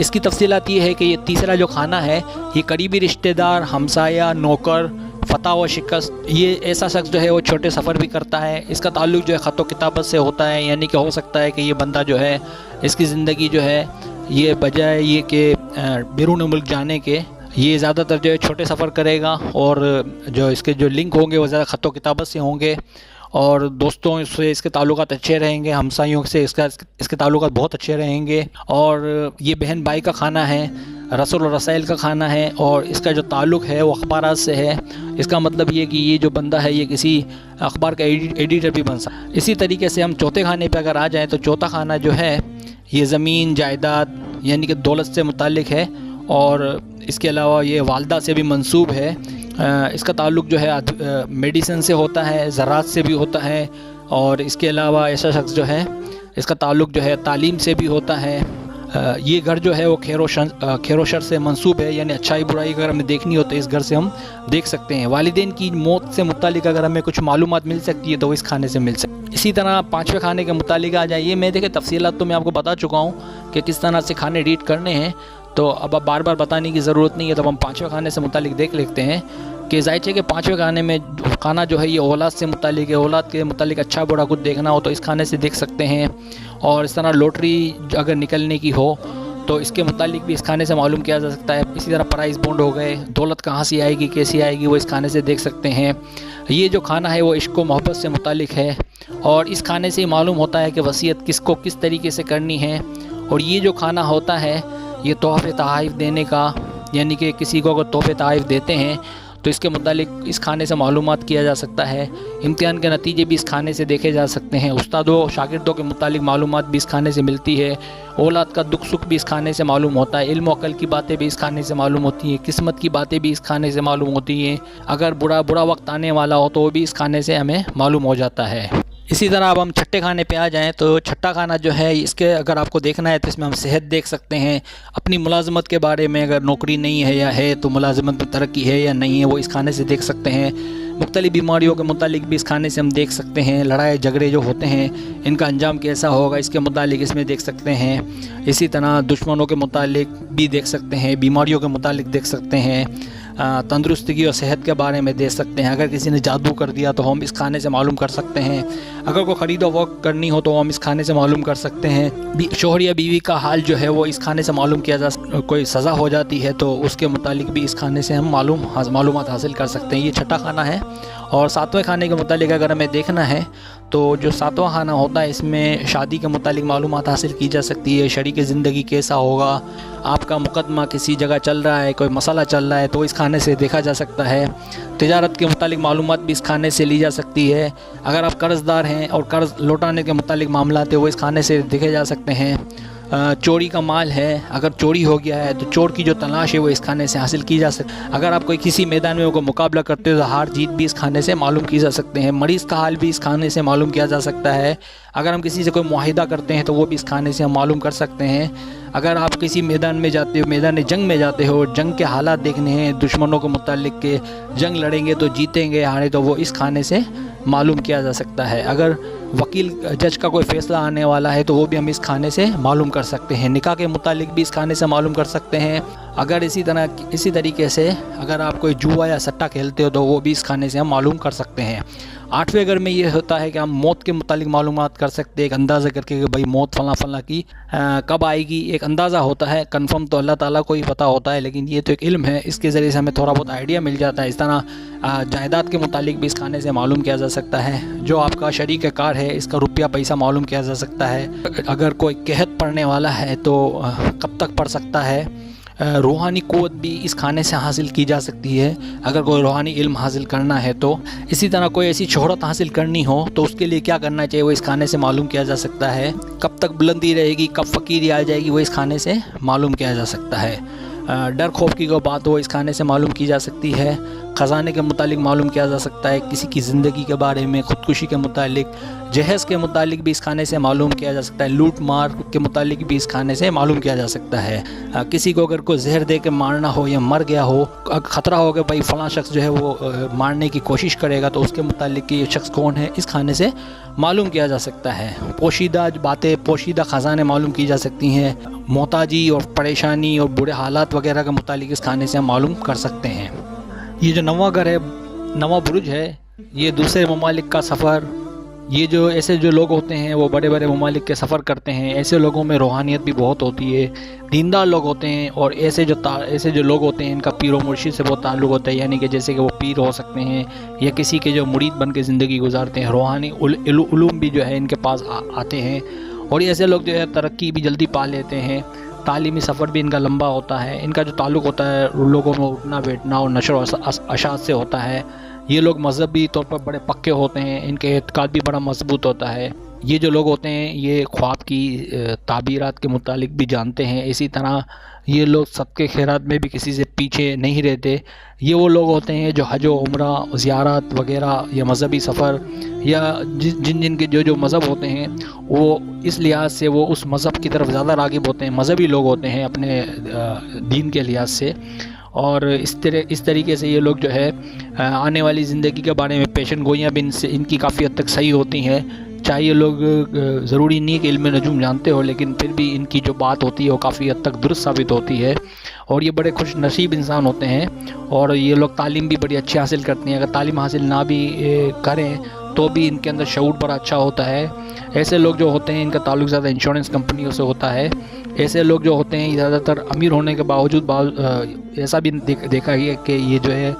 اس کی تفصیلات یہ ہے کہ یہ تیسرا جو کھانا ہے یہ قریبی رشتہ دار، ہمسایہ، نوکر، فتح و شکست، یہ ایسا شخص جو ہے وہ چھوٹے سفر بھی کرتا ہے، اس کا تعلق جو ہے خط و کتابت سے ہوتا ہے، یعنی کہ ہو سکتا ہے کہ یہ بندہ جو ہے اس کی زندگی جو ہے یہ بجائے یہ کہ بیرون ملک جانے کے یہ زیادہ تر جو ہے چھوٹے سفر کرے گا، اور جو اس کے جو لنک ہوں گے وہ زیادہ خط و کتابت سے ہوں گے، اور دوستوں سے اس کے تعلقات اچھے رہیں گے، ہمسایوں سے اس کے تعلقات بہت اچھے رہیں گے، اور یہ بہن بھائی کا کھانا ہے، رسول و رسائل کا کھانا ہے، اور اس کا جو تعلق ہے وہ اخبارات سے ہے۔ اس کا مطلب یہ کہ یہ جو بندہ ہے یہ کسی اخبار کا ایڈیٹر بھی بن سکتا ہے۔ اسی طریقے سے ہم چوتھے کھانے پہ اگر آ جائیں تو چوتھا کھانا جو ہے یہ زمین جائیداد یعنی کہ دولت سے متعلق ہے، اور اس کے علاوہ یہ والدہ سے بھی منسوب ہے۔ اس کا تعلق جو ہے میڈیسن سے ہوتا ہے، زراعت سے بھی ہوتا ہے، اور اس کے علاوہ ایسا شخص جو ہے اس کا تعلق جو ہے تعلیم سے بھی ہوتا ہے۔ یہ گھر جو ہے وہ خیر و شر سے منسوب ہے، یعنی اچھائی برائی اگر ہمیں دیکھنی ہو تو اس گھر سے ہم دیکھ سکتے ہیں۔ والدین کی موت سے متعلق اگر ہمیں کچھ معلومات مل سکتی ہے تو وہ اس کھانے سے مل سکتی ہے۔ اسی طرح پانچویں کھانے کے متعلق آ جائیں، یہ میں دیکھیں تفصیلات تو میں آپ کو بتا چکا ہوں کہ کس طرح سے کھانے ریڈ کرنے ہیں، تو اب بار بار بتانے کی ضرورت نہیں ہے، تو ہم پانچویں کھانے سے متعلق دیکھ لیتے ہیں کہ ظاہر کہ پانچویں کھانے میں کھانا جو ہے یہ اولاد سے متعلق ہے، اولاد کے متعلق اچھا برا کچھ دیکھنا ہو تو اس کھانے سے دیکھ سکتے ہیں، اور اس طرح لوٹری اگر نکلنے کی ہو تو اس کے متعلق بھی اس کھانے سے معلوم کیا جا سکتا ہے۔ اسی طرح پرائز بونڈ ہو گئے، دولت کہاں سے آئے گی کیسی آئے گی وہ اس کھانے سے دیکھ سکتے ہیں۔ یہ جو کھانا ہے وہ عشق و محبت سے متعلق ہے، اور اس کھانے سے ہی معلوم ہوتا ہے کہ وصیت کس کو کس طریقے سے کرنی ہے۔ اور یہ جو کھانا ہوتا ہے یہ تحفے تحائف دینے کا، یعنی کہ کسی کو اگر تحفے تحائف دیتے ہیں تو اس کے متعلق اس کھانے سے معلومات کیا جا سکتا ہے۔ امتحان کے نتیجے بھی اس کھانے سے دیکھے جا سکتے ہیں، استادوں شاگردوں کے متعلق معلومات بھی اس کھانے سے ملتی ہے، اولاد کا دکھ سکھ بھی اس کھانے سے معلوم ہوتا ہے، علم و عقل کی باتیں بھی اس کھانے سے معلوم ہوتی ہیں، قسمت کی باتیں بھی اس کھانے سے معلوم ہوتی ہیں، اگر برا وقت آنے والا ہو تو وہ بھی اس کھانے سے ہمیں معلوم ہو جاتا ہے۔ اسی طرح اب ہم چھٹے کھانے پہ آ جائیں تو چھٹا کھانا جو ہے اس کے اگر آپ کو دیکھنا ہے تو اس میں ہم صحت دیکھ سکتے ہیں، اپنی ملازمت کے بارے میں اگر نوکری نہیں ہے یا ہے تو ملازمت میں ترقی ہے یا نہیں ہے وہ اس کھانے سے دیکھ سکتے ہیں، مختلف بیماریوں کے متعلق بھی اس کھانے سے ہم دیکھ سکتے ہیں، لڑائی جھگڑے جو ہوتے ہیں ان کا انجام کیسا ہوگا اس کے متعلق اس میں دیکھ سکتے ہیں، اسی طرح دشمنوں کے متعلق بھی دیکھ سکتے ہیں، بیماریوں کے متعلق دیکھ سکتے ہیں، تندرستگی اور صحت کے بارے میں دیکھ سکتے ہیں، اگر کسی نے جادو کر دیا تو ہم اس کھانے سے معلوم کر سکتے ہیں، اگر کوئی خرید و فروخت کرنی ہو تو ہم اس کھانے سے معلوم کر سکتے ہیں، شوہر یا بیوی کا حال جو ہے وہ اس کھانے سے معلوم کیا جا سکتا ہے، کوئی سزا ہو جاتی ہے تو اس کے متعلق بھی اس کھانے سے ہم معلومات حاصل کر سکتے ہیں۔ یہ چھٹا کھانا ہے۔ اور ساتویں کھانے کے متعلق اگر ہمیں دیکھنا ہے تو جو ساتواں کھانا ہوتا ہے اس میں شادی کے متعلق معلومات حاصل کی جا سکتی ہے، شریک زندگی کیسا ہوگا، آپ کا مقدمہ کسی جگہ چل رہا ہے، کوئی مسئلہ چل رہا ہے تو اس کھانے سے دیکھا جا سکتا ہے، تجارت کے متعلق معلومات بھی اس کھانے سے لی جا سکتی ہے، اگر آپ قرض دار ہیں اور قرض لوٹانے کے متعلق معاملات ہیں وہ اس کھانے سے دیکھے جا سکتے ہیں، چوری کا مال ہے، اگر چوری ہو گیا ہے تو چور کی جو تلاش ہے وہ اس کھانے سے حاصل کی جا سکتی ہے، اگر آپ کوئی کسی میدان میں کوئی مقابلہ کرتے ہو تو ہار جیت بھی اس کھانے سے معلوم کی جا سکتے ہیں، مریض کا حال بھی اس کھانے سے معلوم کیا جا سکتا ہے، اگر ہم کسی سے کوئی معاہدہ کرتے ہیں تو وہ بھی اس کھانے سے ہم معلوم کر سکتے ہیں، اگر آپ کسی میدان میں جاتے ہو، میدان جنگ میں جاتے ہو، جنگ کے حالات دیکھنے ہیں، دشمنوں کے متعلق کے جنگ لڑیں گے تو جیتیں گے ہارے تو وہ اس کھانے سے معلوم کیا جا سکتا ہے، اگر وکیل جج کا کوئی فیصلہ آنے والا ہے تو وہ بھی ہم اس کھانے سے معلوم کر سکتے ہیں، نکاح کے متعلق بھی اس کھانے سے معلوم کر سکتے ہیں، اگر اسی طریقے سے اگر آپ کوئی جوا یا سٹا کھیلتے ہو تو وہ بھی اس کھانے سے ہم معلوم کر سکتے ہیں۔ آٹھویں اگر میں یہ ہوتا ہے کہ ہم موت کے متعلق معلومات کر سکتے ہیں، ایک اندازہ کر کے کہ بھائی موت فلاں فلاں کی کب آئے گی، ایک اندازہ ہوتا ہے، کنفرم تو اللہ تعالیٰ کو ہی پتہ ہوتا ہے لیکن یہ تو ایک علم ہے، اس کے ذریعے سے ہمیں تھوڑا بہت آئیڈیا مل جاتا ہے۔ اس طرح جائیداد کے متعلق بھی اس کھانے سے معلوم کیا جا سکتا ہے، جو آپ کا شریک کار ہے اس کا روپیہ پیسہ معلوم کیا جا سکتا ہے، اگر کوئی قحط پڑنے والا ہے تو کب تک پڑ سکتا ہے، روحانی قوت بھی اس کھانے سے حاصل کی جا سکتی ہے اگر کوئی روحانی علم حاصل کرنا ہے تو، اسی طرح کوئی ایسی شہرت حاصل کرنی ہو تو اس کے لیے کیا کرنا چاہیے وہ اس کھانے سے معلوم کیا جا سکتا ہے، کب تک بلندی رہے گی، کب فقیری آ جائے گی وہ اس کھانے سے معلوم کیا جا سکتا ہے، ڈر خوف کی کوئی بات ہو اس کھانے سے معلوم کی جا سکتی ہے، خزانے کے متعلق معلوم کیا جا سکتا ہے، کسی کی زندگی کے بارے میں، خودکشی کے متعلق، جہیز کے متعلق بھی اس کھانے سے معلوم کیا جا سکتا ہے، لوٹ مار کے متعلق بھی اس کھانے سے معلوم کیا جا سکتا ہے۔ کسی کو اگر کوئی زہر دے کے مارنا ہو یا مر گیا ہو، خطرہ ہو کہ بھائی فلاں شخص جو ہے وہ مارنے کی کوشش کرے گا، تو اس کے متعلق کہ یہ شخص کون ہے اس کھانے سے معلوم کیا جا سکتا ہے۔ پوشیدہ باتیں، پوشیدہ خزانے معلوم کی جا سکتی ہیں، محتاجی اور پریشانی اور برے حالات وغیرہ کے متعلق اس کھانے سے ہم معلوم کر سکتے ہیں۔ یہ جو نواں گھر ہے، نواں برج ہے، یہ دوسرے ممالک کا سفر، یہ جو ایسے جو لوگ ہوتے ہیں وہ بڑے بڑے ممالک کے سفر کرتے ہیں، ایسے لوگوں میں روحانیت بھی بہت ہوتی ہے، دیندار لوگ ہوتے ہیں، اور ایسے جو لوگ ہوتے ہیں ان کا پیر و مرشد سے بہت تعلق ہوتا ہے، یعنی کہ جیسے کہ وہ پیر ہو سکتے ہیں یا کسی کے جو مرید بن کے زندگی گزارتے ہیں، روحانی علوم بھی جو ہے ان کے پاس آتے ہیں، اور ایسے لوگ جو ہے ترقی بھی جلدی پا لیتے ہیں، تعلیمی سفر بھی ان کا لمبا ہوتا ہے، ان کا جو تعلق ہوتا ہے لوگوں میں اٹھنا بیٹھنا اور نشر و اشاعت سے ہوتا ہے۔ یہ لوگ مذہبی طور پر بڑے پکے ہوتے ہیں، ان کے اعتقاد بھی بڑا مضبوط ہوتا ہے۔ یہ جو لوگ ہوتے ہیں یہ خواب کی تعبیرات کے متعلق بھی جانتے ہیں، اسی طرح یہ لوگ صدقے خیرات میں بھی کسی سے پیچھے نہیں رہتے۔ یہ وہ لوگ ہوتے ہیں جو حج و عمرہ، زیارت وغیرہ یا مذہبی سفر یا جن کے جو مذہب ہوتے ہیں وہ اس لحاظ سے وہ اس مذہب کی طرف زیادہ راغب ہوتے ہیں، مذہبی لوگ ہوتے ہیں اپنے دین کے لحاظ سے، اور اس طریقے سے یہ لوگ جو ہے آنے والی زندگی کے بارے میں پیشن گوئیاں بھی ان کی کافی حد تک صحیح ہوتی ہیں۔ چاہے یہ لوگ ضروری نہیں کہ علم نجوم جانتے ہو، لیکن پھر بھی ان کی جو بات ہوتی ہے وہ کافی حد تک درست ثابت ہوتی ہے، اور یہ بڑے خوش نصیب انسان ہوتے ہیں، اور یہ لوگ تعلیم بھی بڑی اچھی حاصل کرتے ہیں۔ اگر تعلیم حاصل نہ بھی کریں تو بھی ان کے اندر شعور بڑا اچھا ہوتا ہے۔ ایسے لوگ جو ہوتے ہیں ان کا تعلق زیادہ انشورنس کمپنیوں سے ہوتا ہے۔ ایسے لوگ جو ہوتے ہیں زیادہ تر امیر ہونے کے باوجود ایسا بھی دیکھا گیا کہ یہ جو ہے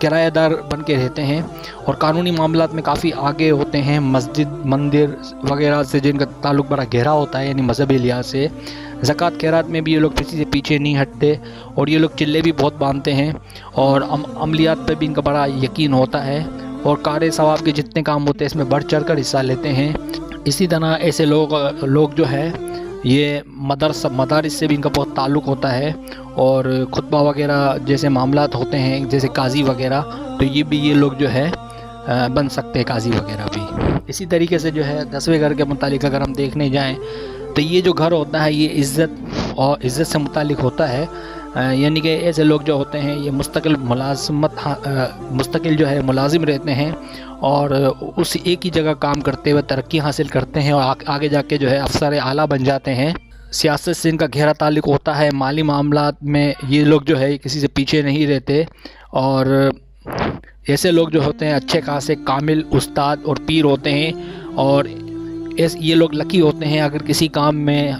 کرایہ دار بن کے رہتے ہیں، اور قانونی معاملات میں کافی آگے ہوتے ہیں، مسجد مندر وغیرہ سے جن کا تعلق بڑا گہرا ہوتا ہے، یعنی مذہبی لحاظ سے۔ زکوٰۃ خیرات میں بھی یہ لوگ کسی سے پیچھے نہیں ہٹتے، اور یہ لوگ چلے بھی بہت باندھتے ہیں، اور عملیات پہ بھی ان کا بڑا یقین ہوتا ہے، اور کار ثواب کے جتنے کام ہوتے ہیں اس میں بڑھ چڑھ کر حصہ لیتے ہیں۔ اسی طرح ایسے لوگ جو ہے یہ مدارس سے بھی ان کا بہت تعلق ہوتا ہے، اور خطبہ وغیرہ جیسے معاملات ہوتے ہیں جیسے قاضی وغیرہ، تو یہ لوگ جو ہے بن سکتے ہیں قاضی وغیرہ بھی۔ اسی طریقے سے جو ہے 10ویں گھر کے متعلق اگر ہم دیکھنے جائیں تو یہ جو گھر ہوتا ہے یہ عزت سے متعلق ہوتا ہے، یعنی کہ ایسے لوگ جو ہوتے ہیں یہ مستقل جو ہے ملازم رہتے ہیں، اور اس ایک ہی جگہ کام کرتے ہوئے ترقی حاصل کرتے ہیں، اور آگے جا کے جو ہے افسر اعلیٰ بن جاتے ہیں۔ سیاست سے ان کا گہرا تعلق ہوتا ہے، مالی معاملات میں یہ لوگ جو ہے کسی سے پیچھے نہیں رہتے، اور ایسے لوگ جو ہوتے ہیں اچھے خاصے کامل استاد اور پیر ہوتے ہیں، اور یہ لوگ لکی ہوتے ہیں اگر کسی کام میں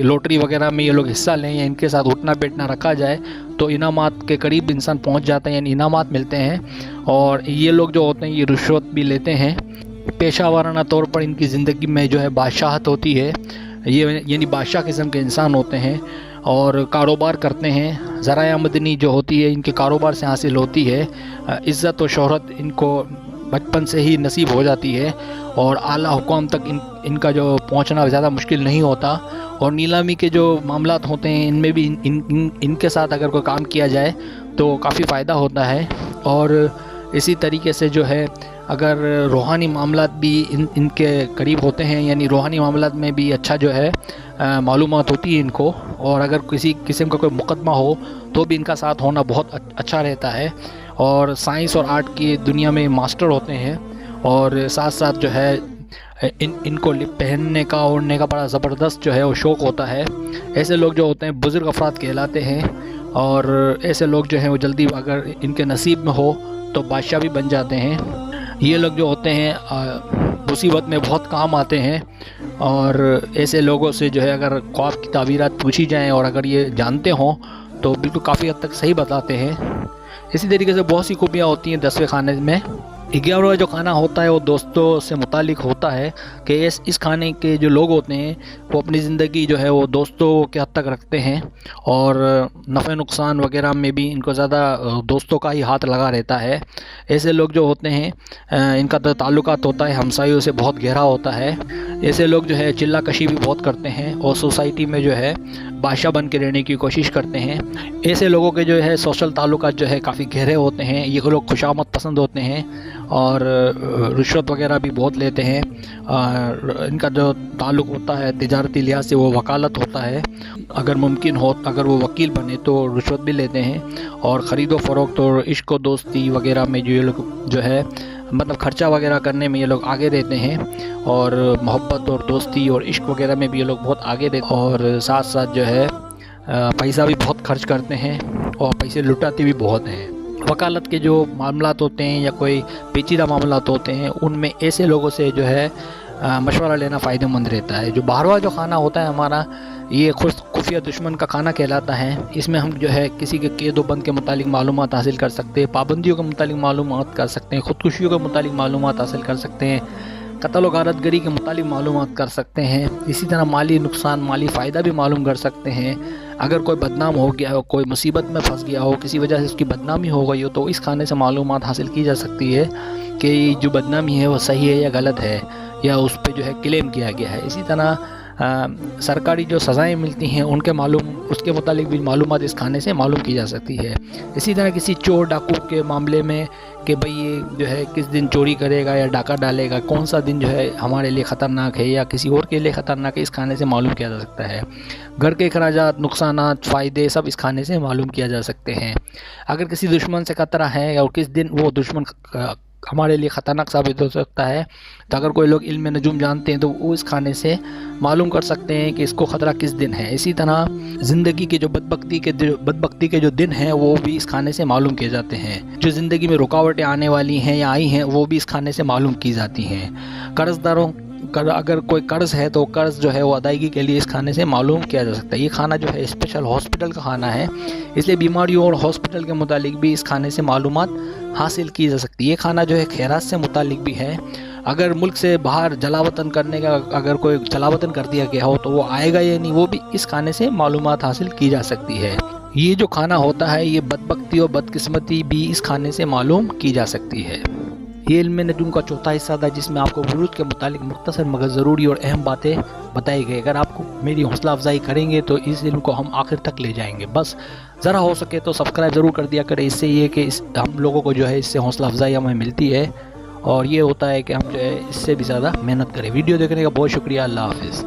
لوٹری وغیرہ میں یہ لوگ حصہ لیں یا ان کے ساتھ اٹھنا بیٹھنا رکھا جائے تو انعامات کے قریب انسان پہنچ جاتا ہے، یعنی انعامات ملتے ہیں۔ اور یہ لوگ جو ہوتے ہیں یہ رشوت بھی لیتے ہیں۔ پیشہ ورانہ طور پر ان کی زندگی میں جو ہے بادشاہت ہوتی ہے، یہ یعنی بادشاہ قسم کے انسان ہوتے ہیں، اور کاروبار کرتے ہیں۔ ذرائع آمدنی جو ہوتی ہے ان کے کاروبار سے حاصل ہوتی ہے، عزت و شہرت ان کو بچپن سے ہی نصیب ہو جاتی ہے، اور اعلیٰ حکام تک ان کا جو پہنچنا زیادہ مشکل نہیں ہوتا، اور نیلامی کے جو معاملات ہوتے ہیں ان میں بھی ان کے ساتھ اگر کوئی کام کیا جائے تو کافی فائدہ ہوتا ہے۔ اور اسی طریقے سے جو ہے اگر روحانی معاملات بھی ان کے قریب ہوتے ہیں، یعنی روحانی معاملات میں بھی اچھا جو ہے معلومات ہوتی ہے ان کو، اور اگر کسی قسم کا کوئی مقدمہ ہو تو بھی ان کا ساتھ ہونا بہت اچھا رہتا ہے، اور سائنس اور آرٹ کی دنیا میں ماسٹر ہوتے ہیں، اور ساتھ ساتھ جو ہے ان کو پہننے کا اوڑھنے کا بڑا زبردست جو ہے وہ شوق ہوتا ہے۔ ایسے لوگ جو ہوتے ہیں بزرگ افراد کہلاتے ہیں، اور ایسے لوگ جو ہیں وہ جلدی اگر ان کے نصیب میں ہو تو بادشاہ بھی بن جاتے ہیں۔ یہ لوگ جو ہوتے ہیں مصیبت میں بہت کام آتے ہیں، اور ایسے لوگوں سے جو ہے اگر خواب کی تعبیرات پوچھی جائیں اور اگر یہ جانتے ہوں تو بالکل کافی حد تک صحیح بتاتے ہیں۔ اسی طریقے سے بہت سی خوبیاں ہوتی ہیں 10ویں کھانے میں۔ 11واں جو کھانا ہوتا ہے وہ دوستوں سے متعلق ہوتا ہے کہ اس کھانے کے جو لوگ ہوتے ہیں وہ اپنی زندگی جو ہے وہ دوستوں کے حد تک رکھتے ہیں، اور نفع نقصان وغیرہ میں بھی ان کو زیادہ دوستوں کا ہی ہاتھ لگا رہتا ہے۔ ایسے لوگ جو ہوتے ہیں ان کا تعلقات ہوتا ہے ہمسایوں سے بہت گہرا ہوتا ہے۔ ایسے لوگ جو ہے چلا کشی بھی بہت کرتے ہیں اور سوسائٹی میں جو ہے بادشاہ بن کے رہنے کی کوشش کرتے ہیں۔ ایسے لوگوں کے جو ہے سوشل تعلقات جو ہے کافی گہرے ہوتے ہیں، یہ لوگ خوشامد پسند ہوتے ہیں اور رشوت وغیرہ بھی بہت لیتے ہیں۔ ان کا جو تعلق ہوتا ہے تجارتی لحاظ سے وہ وکالت ہوتا ہے، اگر ممکن ہو اگر وہ وکیل بنے تو رشوت بھی لیتے ہیں، اور خرید و فروخت اور عشق و دوستی وغیرہ میں جو یہ لوگ جو ہے مطلب خرچہ وغیرہ کرنے میں یہ لوگ آگے رہتے ہیں، اور محبت اور دوستی اور عشق وغیرہ میں بھی یہ لوگ بہت آگے رہتے ہیں، اور ساتھ ساتھ جو ہے پیسہ بھی بہت خرچ کرتے ہیں اور پیسے لٹاتے بھی بہت ہیں۔ وکالت کے جو معاملات ہوتے ہیں یا کوئی پیچیدہ معاملات ہوتے ہیں ان میں ایسے لوگوں سے جو ہے مشورہ لینا فائدہ مند رہتا ہے۔ جو باہروا جو کھانا ہوتا ہے ہمارا، یہ خفیہ دشمن کا کھانا کہلاتا ہے۔ اس میں ہم جو ہے کسی کے قید و بند کے متعلق معلومات حاصل کر سکتے ہیں، پابندیوں کے متعلق معلومات کر سکتے ہیں، خودکشیوں کے متعلق معلومات حاصل کر سکتے ہیں، قتل و غارت گری کے متعلق معلومات کر سکتے ہیں، اسی طرح مالی نقصان مالی فائدہ بھی معلوم کر سکتے ہیں۔ اگر کوئی بدنام ہو گیا ہو، کوئی مصیبت میں پھنس گیا ہو، کسی وجہ سے اس کی بدنامی ہو گئی ہو، تو اس کھانے سے معلومات حاصل کی جا سکتی ہے کہ جو بدنامی ہے وہ صحیح ہے یا غلط ہے، یا اس پہ جو ہے کلیم کیا گیا ہے۔ اسی طرح سرکاری جو سزائیں ملتی ہیں ان کے اس کے متعلق بھی معلومات اس کھانے سے معلوم کی جا سکتی ہے۔ اسی طرح کسی چور ڈاکو کے معاملے میں کہ بھئی یہ جو ہے کس دن چوری کرے گا یا ڈاکہ ڈالے گا، کون سا دن جو ہے ہمارے لیے خطرناک ہے یا کسی اور کے لیے خطرناک ہے، اس کھانے سے معلوم کیا جا سکتا ہے۔ گھر کے اخراجات، نقصانات، فائدے سب اس کھانے سے معلوم کیا جا سکتے ہیں۔ اگر کسی دشمن سے خطرہ ہے اور کس دن وہ دشمن ہمارے لیے خطرناک ثابت ہو سکتا ہے، تو اگر کوئی لوگ علم نجوم جانتے ہیں تو وہ اس کھانے سے معلوم کر سکتے ہیں کہ اس کو خطرہ کس دن ہے۔ اسی طرح زندگی کے جو بدبختی کے جو دن ہیں وہ بھی اس کھانے سے معلوم کیے جاتے ہیں۔ جو زندگی میں رکاوٹیں آنے والی ہیں یا آئی ہیں وہ بھی اس کھانے سے معلوم کی جاتی ہیں۔ قرض داروں اگر کوئی قرض ہے تو قرض جو ہے وہ ادائیگی کے لیے اس کھانے سے معلوم کیا جا سکتا ہے۔ یہ کھانا جو ہے اسپیشل ہاسپٹل کا کھانا ہے، اس لیے بیماریوں اور ہاسپٹل کے متعلق بھی اس کھانے سے معلومات حاصل کی جا سکتی ہے۔ یہ کھانا جو ہے خیرات سے متعلق بھی ہے۔ اگر ملک سے باہر جلاوطن کرنے کا اگر کوئی جلاوطن کر دیا گیا ہو تو وہ آئے گا یا نہیں، وہ بھی اس کھانے سے معلومات حاصل کی جا سکتی ہے۔ یہ جو کھانا ہوتا ہے یہ بدبختی اور بدقسمتی بھی اس کھانے سے معلوم کی جا سکتی ہے۔ یہ علم نجوم کا چوتھا حصہ تھا جس میں آپ کو ورود کے متعلق مختصر مگر ضروری اور اہم باتیں بتائی گئی۔ اگر آپ کو میری حوصلہ افزائی کریں گے تو اس علم کو ہم آخر تک لے جائیں گے۔ بس ذرا ہو سکے تو سبسکرائب ضرور کر دیا کریں، اس سے یہ کہ ہم لوگوں کو جو ہے اس سے حوصلہ افزائی ہمیں ملتی ہے، اور یہ ہوتا ہے کہ ہم جو ہے اس سے بھی زیادہ محنت کریں۔ ویڈیو دیکھنے کا بہت شکریہ۔ اللہ حافظ۔